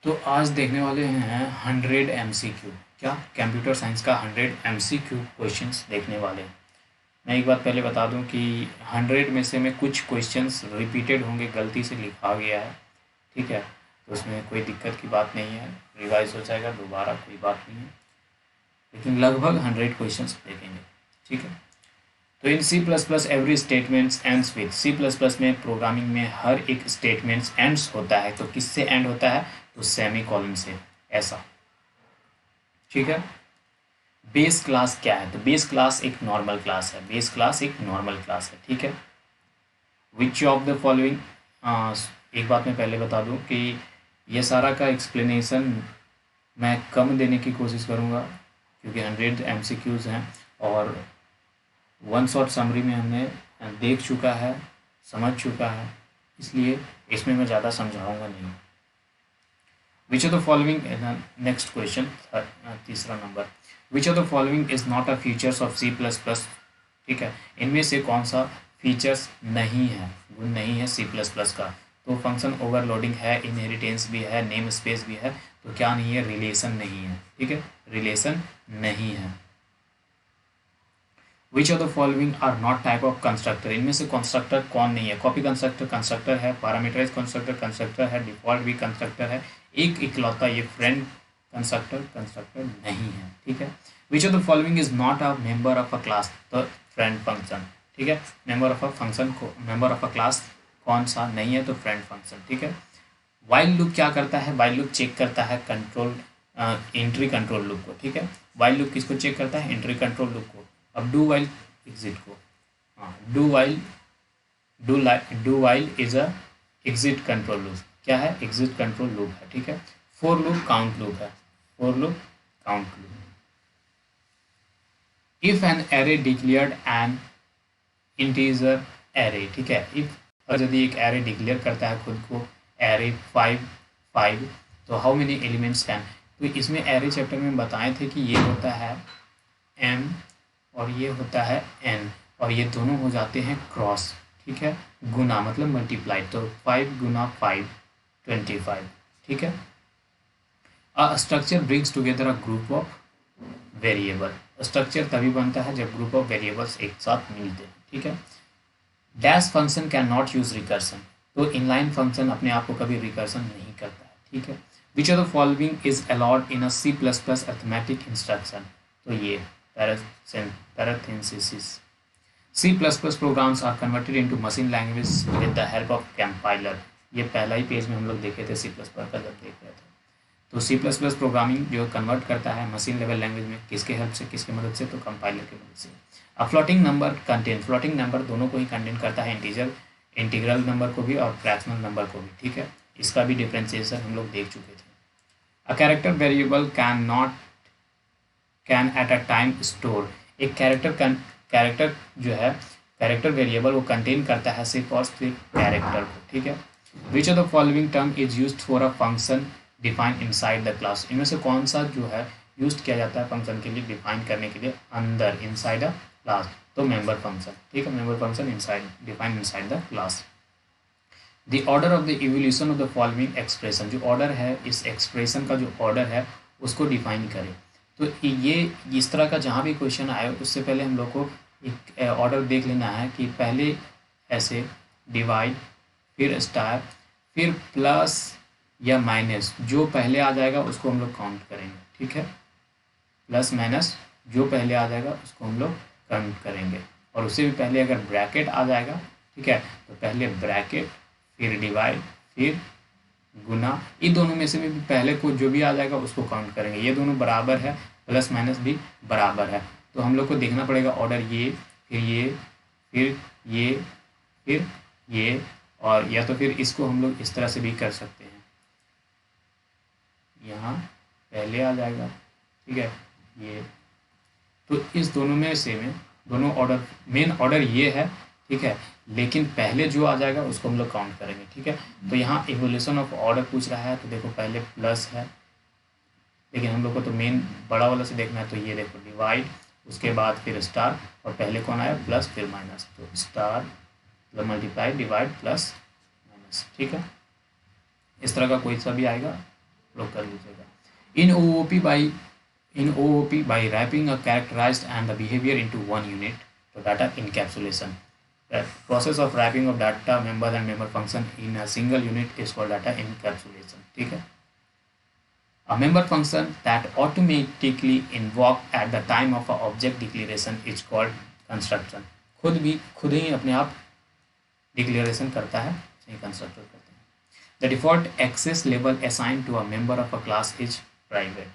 तो आज देखने वाले हैं 100 MCQ। क्या कंप्यूटर साइंस का 100 MCQ क्वेश्चंस देखने वाले हैं। मैं एक बात पहले बता दूं कि 100 में से में कुछ क्वेश्चंस रिपीटेड होंगे, गलती से लिखा गया है, ठीक है। तो उसमें कोई दिक्कत की बात नहीं है, रिवाइज हो जाएगा दोबारा, कोई बात नहीं है। लेकिन लगभग 100 क्वेश्चंस देखेंगे, ठीक है। तो in C plus plus every statements ends with, C plus plus में प्रोग्रामिंग में हर एक स्टेटमेंट्स एंड्स होता है। तो किससे एंड होता है? तो सेमी कॉलन से, ऐसा, ठीक है। बेस क्लास क्या है? तो बेस क्लास एक नॉर्मल क्लास है, बेस क्लास एक नॉर्मल क्लास है, ठीक है। विच ऑफ द फॉलोइंग, एक बात मैं पहले बता दूं कि ये सारा का एक्सप्लेनेशन मैं कम देने की कोशिश करूंगा, क्योंकि 100 MCQs हैं और वन शॉट समरी में हमने देख चुका है, समझ चुका है, इसलिए इसमें मैं ज़्यादा समझाऊंगा नहीं। Which of the following, next question, तीसरा नंबर, which of the following is not a features of C plus plus, ठीक है। इनमें से कौन सा फीचर्स नहीं है, गुण नहीं है सी प्लस प्लस का? तो फंक्शन ओवरलोडिंग है, इनहेरिटेंस भी है, नेम स्पेस भी है, तो क्या नहीं है? रिलेशन नहीं है, ठीक है, रिलेशन नहीं है। Which of the following are not type of constructor, इनमें से कंस्ट्रक्टर कौन नहीं है? कॉपी कंस्ट्रक्टर कंस्ट्रक्टर है, पैरामीटराइज कंस्ट्रक्टर कंस्ट्रक्टर है, डिफॉल्ट भी कंस्ट्रक्टर है, एक इकलौता ये फ्रेंड कंस्ट्रक्टर कंस्ट्रक्टर नहीं है, ठीक है। Which of the following is not a member of a class, तो फ्रेंड फंक्शन, ठीक है। मेंबर ऑफ अ फंक्शन को, मेंबर ऑफ अ क्लास कौन सा नहीं है? तो फ्रेंड फंक्शन, ठीक है। वाइल लूप क्या करता है? वाइल लूप चेक करता है कंट्रोल, एंट्री कंट्रोल लूप को, ठीक है। वाइल लूप किसको चेक करता है? एंट्री कंट्रोल लूप को। अब डू वाइल एग्जिट को, हाँ, do while is a exit control loop, क्या है? एग्जिट कंट्रोल लूप है, ठीक है। फोर लूप काउंट लूप है, for loop count loop. If an array declared N integer array, ठीक है। इफ, और यदि एक एरे डिक्लेयर करता है खुद को एरे 5, तो हाउ मेनी एलिमेंट्स कैन, तो इसमें एरे चैप्टर में बताए थे कि ये होता है m और ये होता है n, और ये दोनों हो जाते हैं क्रॉस, ठीक है, गुना मतलब मल्टीप्लाई, तो 5 गुना 5 25, ठीक है। A structure brings together a group of variable, structure तभी बनता है जब ग्रुप ऑफ वेरिएबल्स एक साथ मिलते हैं, ठीक है। Dash function can not use recursion, तो इनलाइन फंक्शन अपने आप को कभी रिकर्सन नहीं करता है, ठीक है। Which of the following is allowed in a C plus plus arithmetic instruction, तो ये parenthesis. C plus plus programs are converted into machine language with the help of compiler, ये पहला ही पेज में हम लोग देखे थे सी प्लस प्लस का जब देख रहे थे। तो सी प्लस प्लस प्रोग्रामिंग जो कन्वर्ट करता है मशीन लेवल लैंग्वेज में, किसके हेल्प से, किसकी मदद से? तो कंपाइलर की मदद से। अब floating number contain, floating number दोनों को ही कंटेन करता है, इंटीग्रल नंबर को भी और फ्रैक्शनल नंबर को भी, ठीक है। इसका भी डिफ्रेंसिएशन हम लोग देख चुके थे। A character variable can at a time store, एक कैरेक्टर जो है, कैरेक्टर वेरिएबल वो कंटेन करता है सिर्फ और सिर्फ कैरेक्टर को, ठीक है। Which of the following term is used for a function define inside the class, इनमें से कौन सा जो है यूज किया जाता है फंक्शन के लिए, डिफाइन करने के लिए अंदर, इनसाइड अ क्लास? तो मेंबर फंक्शन, ठीक है, member function inside, define inside the class. The order of the evolution of the following expression, जो ऑर्डर है इस एक्सप्रेशन का, जो ऑर्डर है उसको डिफाइन करें। तो ये इस तरह का जहाँ भी क्वेश्चन आए उससे पहले हम लोग को एक ऑर्डर देख लेना है कि पहले ऐसे डिवाइड, फिर स्टार, फिर प्लस या माइनस, जो पहले आ जाएगा उसको हम लोग काउंट करेंगे, ठीक है। प्लस माइनस जो पहले आ जाएगा उसको हम लोग काउंट करेंगे, और उससे भी पहले अगर ब्रैकेट आ जाएगा, ठीक है, तो पहले ब्रैकेट, फिर डिवाइड, फिर गुना, इन दोनों में से भी पहले को जो भी आ जाएगा उसको काउंट करेंगे। ये दोनों बराबर है, प्लस माइनस भी बराबर है, तो हम लोग को देखना पड़ेगा ऑर्डर ये, फिर ये, फिर ये, फिर ये, और या तो फिर इसको हम लोग इस तरह से भी कर सकते हैं, यहाँ पहले आ जाएगा, ठीक है, ये, तो इस दोनों में से में दोनों ऑर्डर, मेन ऑर्डर ये है, ठीक है, लेकिन पहले जो आ जाएगा उसको हम लोग काउंट करेंगे, ठीक है। तो यहाँ इवोल्यूशन ऑफ ऑर्डर पूछ रहा है, तो देखो पहले प्लस है, लेकिन हम लोग को तो मेन बड़ा वाला से देखना है, तो ये देखो डिवाइड, उसके बाद फिर स्टार, और पहले कौन आया? प्लस, फिर माइनस, तो star plus multiply divide plus minus, ठीक है। इस तरह का कोई सा भी आएगा लोग कर लीजिएगा। इन OOP by wrapping a characterized and the behavior into one unit, तो data encapsulation. The process of wrapping of data member and member function in a single unit is called data encapsulation. ठीक है. A member function that automatically invoked at the time of a object declaration is called construction. खुद ही अपने आप declaration करता है, constructor करते हैं. The default access label assigned to a member of a class is private.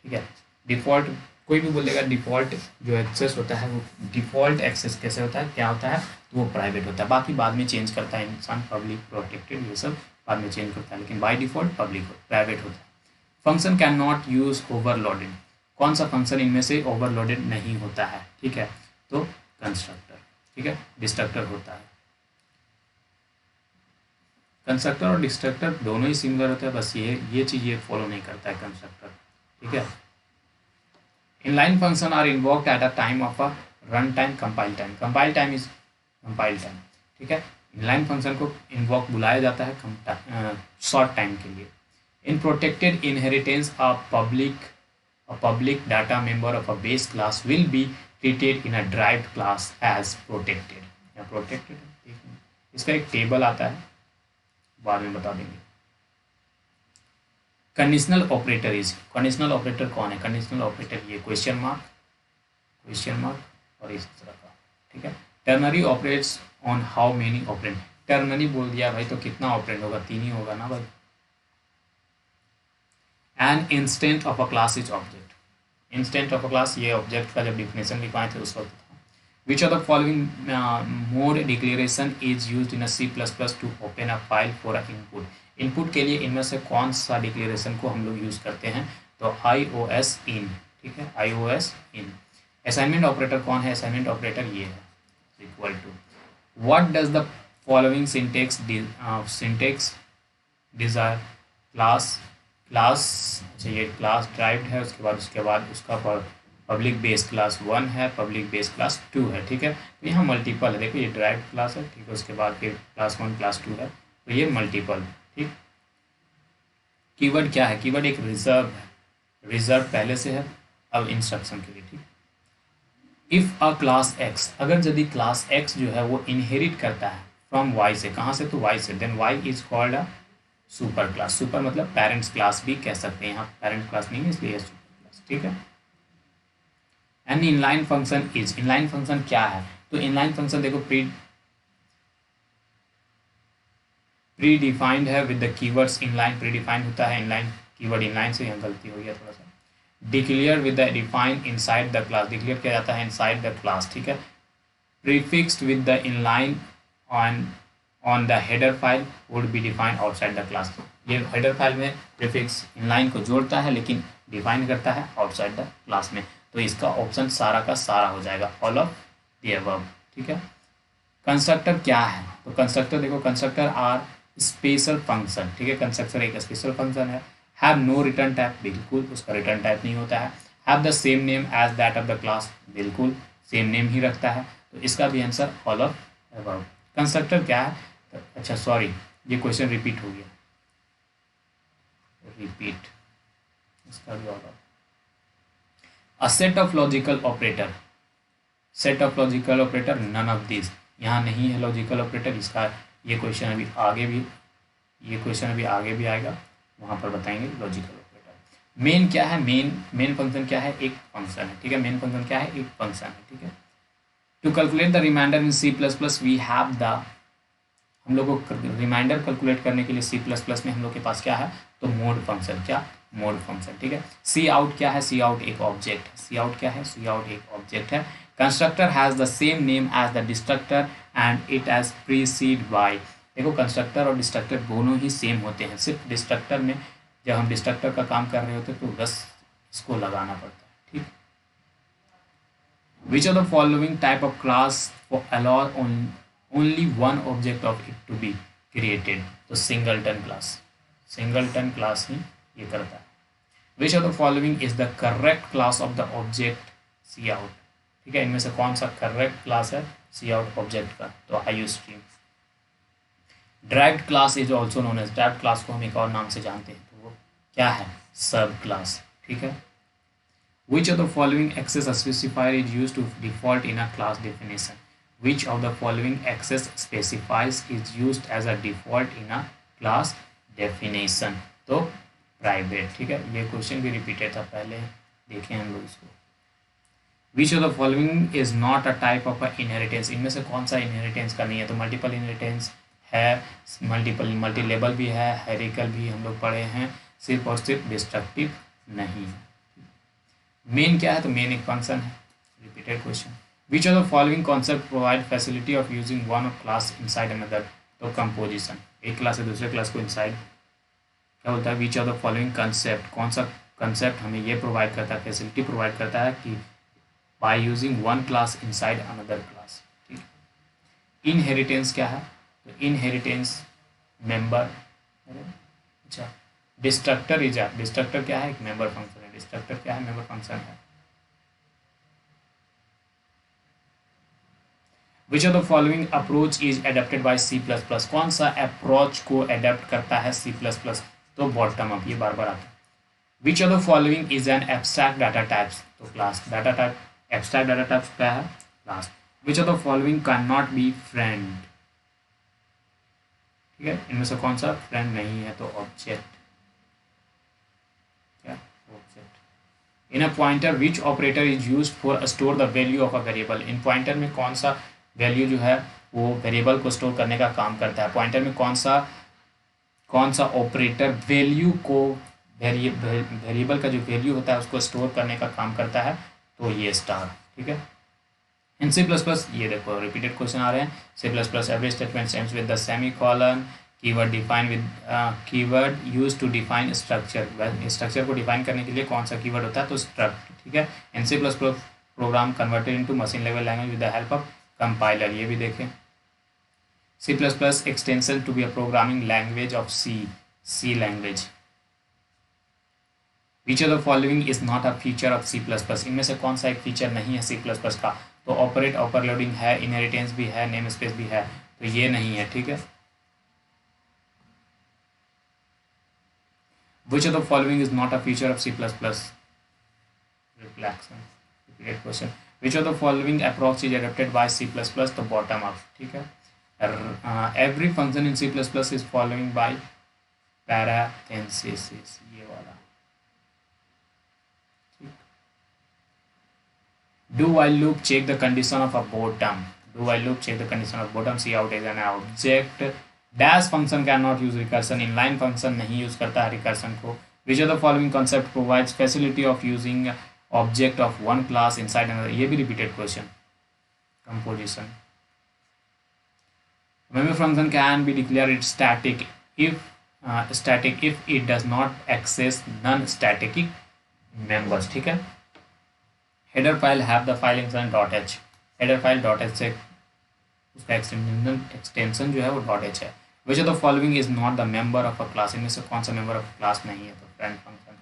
ठीक है. Default कोई भी बोलेगा डिफ़ॉल्ट जो एक्सेस होता है वो डिफ़ॉल्ट एक्सेस कैसे होता है, क्या होता है, तो वो प्राइवेट होता है. बाकी बाद में चेंज करता है इंसान, पब्लिक, प्रोटेक्टेड, ये सब बाद में चेंज करता है, लेकिन बाय डिफ़ॉल्ट पब्लिक प्राइवेट होता है. Function can not use overloaded. कौन सा फंक्शन इनमें से ओवरलोडेड नहीं होता है, ठीक है, तो कंस्ट्रक्टर. ठीक है, डिस्ट्रक्टर होता है. कंस्ट्रक्टर और डिस्ट्रक्टर दोनों ही सिमिलर होते हैं, बस ये चीज़ ये फॉलो नहीं करता है कंस्ट्रक्टर. ठीक है. Inline function are invoked at a time of a runtime compile time. Compile time is compile time. ठीक है. Inline function को invoke बुलाया जाता है short time के लिए. In protected inheritance, a public data member of a base class will be treated in a derived class as protected. या protected, इसका एक टेबल आता है, बाद में बता देंगे. Conditional operator is, conditional operator कौन है, कंडीशनल ऑपरेटर ये क्वेश्चन मार्क और इस तरह का. ठीक है. Ternary operates on how many operand. Ternary बोल दिया भाई तो कितना ऑपरेंड होगा, 3 ही होगा ना भाई. An instant of a class is object. Instant of a class ये ऑब्जेक्ट का जब डिफिनेशन लिखवाए थे उस वक्त था. Which of the following mode declaration is used in C++ to open a file for a input. Input के लिए इनमें से कौन सा डिक्लेरेशन को हम लोग यूज़ करते हैं, तो IOS इन. ठीक है, IOS इन. असाइनमेंट ऑपरेटर कौन है, असाइनमेंट ऑपरेटर ये है, equal to. What does the following syntax desire. Class, अच्छा ये क्लास ड्राइव्ड है, उसके बाद उसका पब्लिक बेस क्लास 1 है, पब्लिक बेस क्लास 2 है. ठीक है, तो यहाँ मल्टीपल है, देखो ये ड्राइव्ड क्लास है, ठीक है, उसके बाद फिर क्लास 1 क्लास 2 है, तो ये मल्टीपल. ठीक. कीवर्ड क्या है, कीवर्ड एक रिजर्व है, रिजर्व पहले से है अब इंस्ट्रक्शन के लिए. ठीक. इफ अ क्लास एक्स, अगर यदि क्लास एक्स जो है वो इनहेरिट करता है फ्रॉम वाई से, कहाँ से, तो वाई से, then Y is called a super class. Super मतलब पेरेंट्स क्लास भी कह सकते हैं, यहाँ पेरेंट क्लास नहीं है इसलिए सुपर क्लास. ठीक है. An inline function is, inline function क्या है, तो इनलाइन फंक्शन देखो प्री डिफाइंड है with the keywords inline. Predefined होता है इनलाइन, कीवर्ड इनलाइन से यहाँ गलती हो गया थोड़ा सा. Declare with the define inside the class, declare किया जाता है इनसाइड द क्लास. ठीक है. Prefixed with the inline on the header file would be defined outside the class. ये हेडर फाइल में प्रीफिक्स इनलाइन को जोड़ता है लेकिन डिफाइन करता है आउटसाइड द क्लास में, तो इसका ऑप्शन सारा का सारा हो जाएगा, ऑल ऑफ द अबव. ठीक है. कंस्ट्रक्टर क्या है, तो कंस्ट्रक्टर देखो, कंस्ट्रक्टर आर स्पेशल फंक्शन. ठीक है, कंस्ट्रक्टर एक स्पेशल फंक्शन है. हैव नो रिटर्न टाइप, बिल्कुल उसका रिटर्न टाइप नहीं होता है. Have the same name as that of the class, बिल्कुल सेम नेम ही रखता है, तो इसका भी answer all of above. Constructor क्या है, तो अच्छा सॉरी ये क्वेश्चन रिपीट हो गया, रिपीट, इसका भी all of. A set of logical operator, set of logical operator, none of this, यहाँ नहीं है लॉजिकल ऑपरेटर. इसका ये क्वेश्चन अभी आगे भी आएगा, वहाँ पर बताएंगे लॉजिकल ऑपरेटर. मेन क्या है, मेन फंक्शन क्या है, एक फंक्शन है. ठीक है, मेन फंक्शन क्या है, एक फंक्शन है. ठीक है. To calculate the remainder in C++ we have the, हम लोग को रिमाइंडर कैलकुलेट करने के लिए C++ में हम लोग के पास क्या है, तो मोड फंक्शन. क्या, मोड फंक्शन. ठीक है. सी आउट क्या है, सी आउट एक ऑब्जेक्ट है. सी आउट क्या है, सी आउट एक ऑब्जेक्ट है. Constructor has the same name as the destructor and it as precede by. देखो कंस्ट्रक्टर और डिस्ट्रक्टर दोनों ही सेम होते हैं, सिर्फ डिस्ट्रक्टर में जब हम डिस्ट्रक्टर का काम कर रहे होते हैं तो बस इसको लगाना पड़ता है. ठीक. Which of the following type of class allow only one object of it to be created, तो सिंगलटन क्लास, सिंगलटन क्लास ही ये करता है. Which of the following is the correct class of the object cout. ठीक है, इनमें से कौन सा करेक्ट क्लास है सी आउट ऑब्जेक्ट का, तो IOStream. Derived class is also known as, derived class को हम एक और नाम से जानते हैं, तो वो क्या है, सब क्लास, ठीक है। Which of the following access specifier is used to default in a class definition? Which of the following access specifiers is used as a default in a class definition? तो प्राइवेट, ठीक है। ये question भी repeated था पहले, देखें हम लोग इसको। विच of the following is not a type of inheritance? इनमें से कौन सा इनहेरिटेंस का नहीं है? तो मल्टीपल इनहेरिटेंस है, मल्टी लेवल भी है, हेरिकल भी हम लोग पढ़े हैं, सिर्फ और सिर्फ डिस्ट्रक्टिव नहीं है। मेन क्या है? तो मेन एक फंक्शन है। Repeated question. Which of the following concept provide facility of using one of class inside another? तो कंपोजिशन, एक क्लास से दूसरे क्लास को इनसाइड क्या होता है? Which of the following concept, कौन सा कंसेप्ट हमें ये प्रोवाइड करता है, फैसिलिटी प्रोवाइड करता है कि by using one class inside another class, ठीक। इनहेरिटेंस क्या है? तो इनहेरिटेंस मेंबर, अच्छा, डिस्ट्रक्टर क्या है? एक मेंबर फंक्शन है। डिस्ट्रक्टर क्या है? मेंबर फंक्शन है। Which of the following approach is adapted by C plus plus? कौन सा अप्रोच को एडेप्ट करता है सी प्लस प्लस? तो बॉटम अप, ये बार बार आता है। Which of the following is an abstract data types? तो class. Data type, abstract data types क्या है? Class. Which of the following can not be friend? ठीक है, इनमें से कौन सा फ्रेंड नहीं है? तो ऑब्जेक्ट, क्या? Object. In a pointer which operator is used for store the value of a variable? In pointer में कौन सा वैल्यू जो है वो वेरिएबल को स्टोर करने का काम करता है? पॉइंटर में कौन सा ऑपरेटर वैल्यू को, वेरिएबल का जो वैल्यू होता है उसको स्टोर करने का काम करता है? तो ये स्टार, ठीक है। इन सी प्लस प्लस, ये देखो रिपीटेड क्वेश्चन आ रहे हैं। C plus plus every statement ends with the semicolon, keyword define with, keyword use to define structure. Structure को डिफाइन करने के लिए कौन सा कीवर्ड होता है? तो स्ट्रक्ट, ठीक है। In C plus plus program converted into machine level language with the help of compiler, ये भी देखें। C plus plus extension to be a programming language of C language. Which of the following is not a feature of C plus plus? इनमें से कौन सा एक feature नहीं है सी प्लस प्लस का? तो ऑपरेट, ओवरलोडिंग है, इनहेरिटेंस भी है, नेम स्पेस भी है, तो ये नहीं है, ठीक है। Which of the following is not a feature of C plus plus? Reflection, repeated question. Which of the following approach is adapted by C plus plus? तो बॉटम अप, ठीक है। Every function in C plus plus is following by parenthesis, ये वाला। Do while loop check the condition of a bottom? Do while loop check the condition of bottom, see out is an object. Dash function cannot use recursion. Inline function नहीं use करता है recursion को. Which of the following concept provides facility of using object of one class inside another? ये भी repeated question. Composition. Memory function can be declared static if it does not access non-static members, ठीक है। Header file have the file extension .h, header file .h से उसका extension जो है वो .h है। Which of the following is not the member of a class? इनमें से कौन सा मेंबर ऑफ क्लास नहीं है? तो friend function.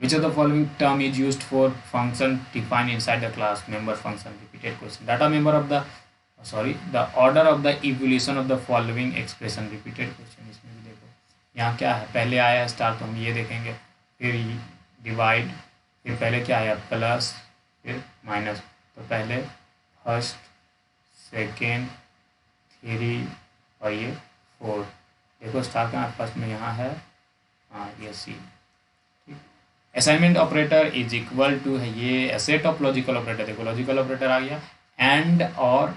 Which of the following term is used for function define inside the class? Member function, repeated question. Data member of the, sorry, the order of the evolution of the following expression, repeated question. इसमें भी देखो यहाँ क्या है, पहले आया है star, तो हम ये देखेंगे, फिर डिवाइड, फिर पहले क्या आया प्लस, फिर माइनस। तो पहले फर्स्ट, सेकेंड, थ्री और ये 4। देखो स्टार का फर्स्ट में यहाँ है, हाँ ये सी, ठीक। Assignment operator is equal to है ये सेट ऑफ लॉजिकल ऑपरेटर, देखो लॉजिकल ऑपरेटर आ गया, एंड और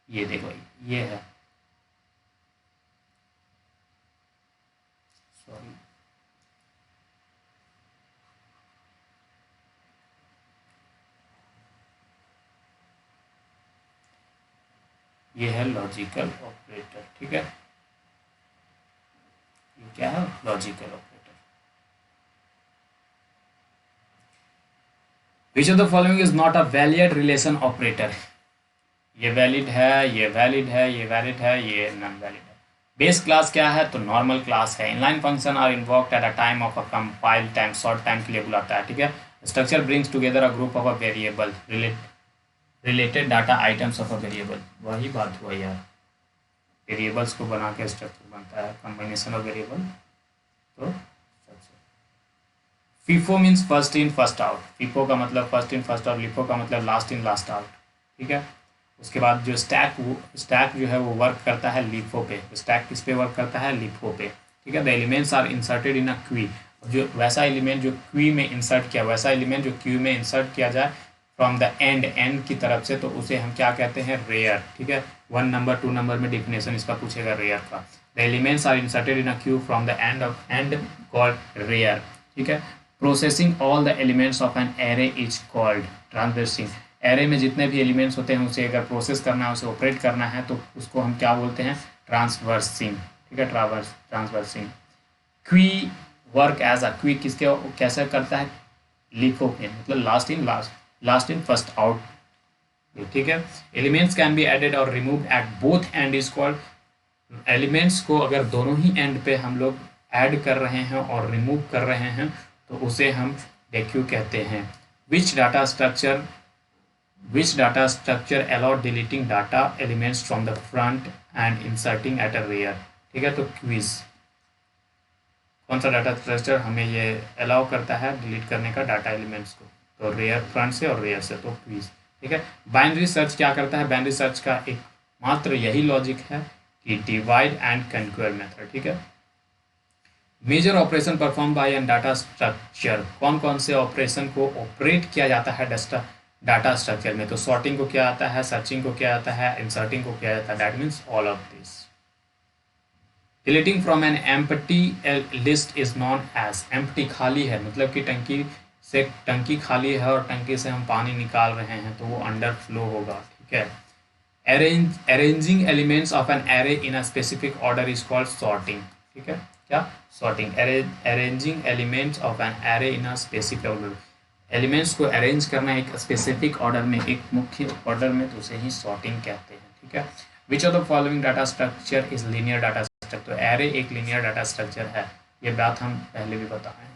ये देखो ये है, सॉरी, ये है लॉजिकल ऑपरेटर, ठीक है। ये क्या है? Logical operator. Which of the following is not a valid relation operator? ये वैलिड है, ये वैलिड है, ये वैलिड है, ये नॉन वैलिड है। बेस क्लास क्या है? तो नॉर्मल क्लास है। Inline function are invoked at a time of a compile time, short time के लिए बुलाता है, ठीक है। Structure brings together a group of a variable, related data items of a variable, वही बात हुआ यार, वेरिएबल्स को बना के स्ट्रक्चर बनता है, कॉम्बिनेशन ऑफ वेरिएबल, तो structure. FIFO means first in first out, FIFO का मतलब first in first out, LIFO का मतलब लास्ट इन लास्ट आउट, ठीक है। उसके बाद जो स्टैक जो है वो वर्क करता है लिफो पे, स्टैक किस पे वर्क करता है, लिफो पे, ठीक है। The elements are inserted in a queue, जो वैसा एलिमेंट जो क्वी में इंसर्ट किया, वैसा एलिमेंट जो क्यू में इंसर्ट किया जाए फ्रॉम द एंड की तरफ से, तो उसे हम क्या कहते हैं, रेयर, ठीक है। 1 नंबर 2 नंबर में डिफिनेशन इसका पूछेगा रेयर का। The elements are inserted in a queue from the end called rear, ठीक है। Processing all the elements of an array is called traversing, array में जितने भी एलिमेंट्स होते हैं उसे अगर प्रोसेस करना है, उसे ऑपरेट करना है, तो उसको हम क्या बोलते हैं, ट्रांसवर्सिंग, ठीक है, ट्रांसवर्सिंग। क्वी वर्क एज अ क्वी किसके कैसे करता है, लिफो पे, मतलब लास्ट इन फर्स्ट आउट, ठीक है। एलिमेंट्स कैन बी एडेड और remove at both and is called, elements को अगर दोनों ही एंड पे हम लोग ऐड कर रहे हैं और रिमूव कर रहे हैं तो उसे हम डेक्यू कहते हैं। Which data structure allow deleting data elements from the front and inserting at a rear, ठीक है। तो क्विज कौन सा डाटा स्ट्रक्चर हमें ये अलाउ करता है डिलीट करने का डाटा एलिमेंट्स को, तो रेयर फ्रंट से और रेयर से, तो क्विज, ठीक है। बाइनरी सर्च क्या करता है, बाइनरी सर्च का एक मात्र यही लॉजिक है कि डिवाइड एंड कंक्वेयर मेथड, ठीक है। Major operation perform by an data structure, कौन कौन से ऑपरेशन को ऑपरेट किया जाता है डाटा स्ट्रक्चर में, तो सॉर्टिंग को क्या आता है, सर्चिंग को क्या आता है, इंसर्टिंग को क्या आता है, that means all of this. Deleting from an empty list is known as, empty खाली है, मतलब कि टंकी खाली है और टंकी से हम पानी निकाल रहे हैं तो वो अंडर फ्लो होगा, ठीक है। Arranging elements of an array in a specific order is called sorting, ठीक है, क्या, sorting. Arranging elements of an array in a specific order, elements को अरेंज करना एक स्पेसिफिक ऑर्डर में, एक मुख्य ऑर्डर में, तो उसे ही सॉर्टिंग कहते हैं, ठीक है। Which of the following data structure is linear data structure, तो एरे एक लीनियर डाटा स्ट्रक्चर है, ये बात हम पहले भी बताए हैं।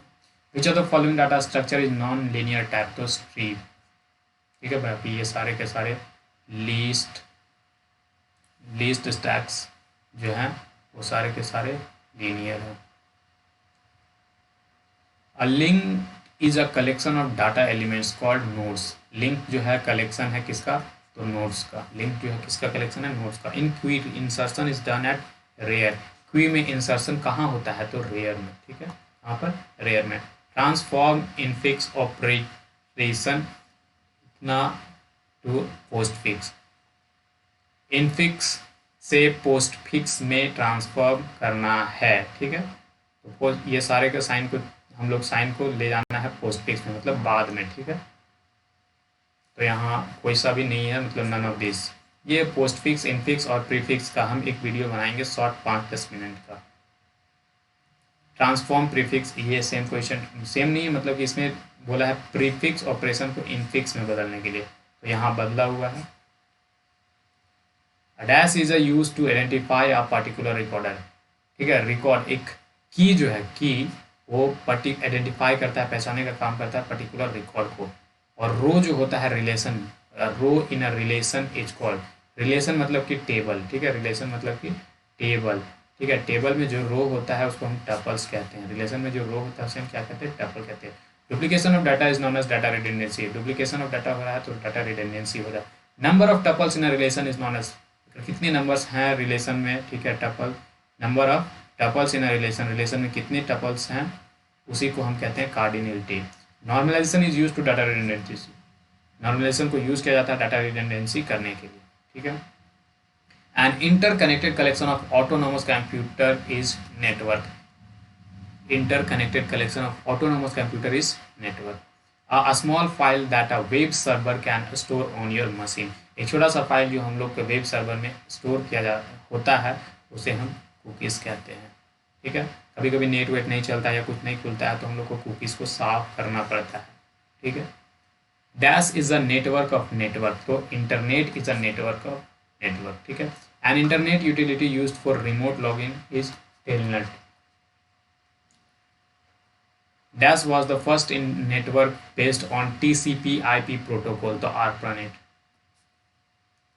विच of the following data structure is non linear type, तो ट्री, ठीक है। बाकी ये सारे के सारे लीस्ट स्टैक्स जो हैं वो सारे के सारे लीनियर हैं। A link is a collection of data elements called nodes, link जो है कलेक्शन है किसका, तो नोड्स का, लिंक जो है किसका कलेक्शन है, नोड्स का। In queue insertion is done at rear, queue में इंसर्शन कहाँ होता है, तो रेयर में, ठीक है, यहाँ पर रेयर में। ट्रांसफॉर्म इनफिक्स ऑपरेशन ना टू पोस्ट फिक्स, इनफिक्स से पोस्ट फिक्स में ट्रांसफॉर्म करना है, ठीक है। तो ये सारे के साइन को हम लोग साइन को ले जाना है पोस्ट फिक्स में, मतलब बाद में, ठीक है। तो यहाँ कोई सा भी नहीं है, मतलब नन ऑफ दिस। ये पोस्ट फिक्स, इनफिक्स और प्रीफिक्स का हम एक वीडियो बनाएंगे शॉर्ट 5-10 मिनट का। ट्रांसफॉर्म प्रीफिक्स, ये सेम क्वेश्चन, सेम नहीं है, मतलब कि इसमें बोला है प्रीफिक्स ऑपरेशन को इनफिक्स में बदलने के लिए, तो यहाँ बदला हुआ है। Dash is a use to identify a particular recorder, ठीक है। रिकॉर्ड एक की जो है, की वो आइडेंटिफाई करता है, पहचानने का काम करता है पर्टिकुलर रिकॉर्ड को। और रो जो होता है relation, row in a relation is called, relation मतलब कि टेबल, ठीक है, रिलेशन मतलब कि टेबल, ठीक है। टेबल में जो रो होता है उसको हम टपल्स कहते हैं, रिलेशन में जो रो होता है उसे हम क्या कहते हैं, टपल कहते हैं। Duplication of data is known as data redundancy, duplication of data हो रहा है तो डाटा रिडंडेंसी हो रहा है। Number of tuples in a relation is known as, कितने नंबर्स हैं रिलेशन में, ठीक है, tuple, number of tuples in a relation, relation में कितने टपल्स हैं उसी को हम कहते हैं cardinality. Normalization is use to data redundancy, normalization को यूज किया जाता है डाटा रिडंडेंसी करने के लिए, ठीक है। An interconnected collection of autonomous computer is network, interconnected collection of autonomous computer is network. A small file that a web server can store on your machine, एक छोटा सा फाइल जो हम लोग के वेब सर्वर में स्टोर किया जा होता है उसे हम कुकीज़ कहते हैं, ठीक है। कभी कभी नेट वेट नहीं चलता है या कुछ नहीं खुलता है तो हम लोग को कुकीज़ को साफ करना पड़ता है, ठीक है। Dash is a network of network, तो internet is a network of network, ठीक है। An internet utility used for remote login is telnet. Dash was the first in network based on TCP/IP protocol, तो ARPANET,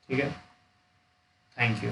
ठीक है। Thank you.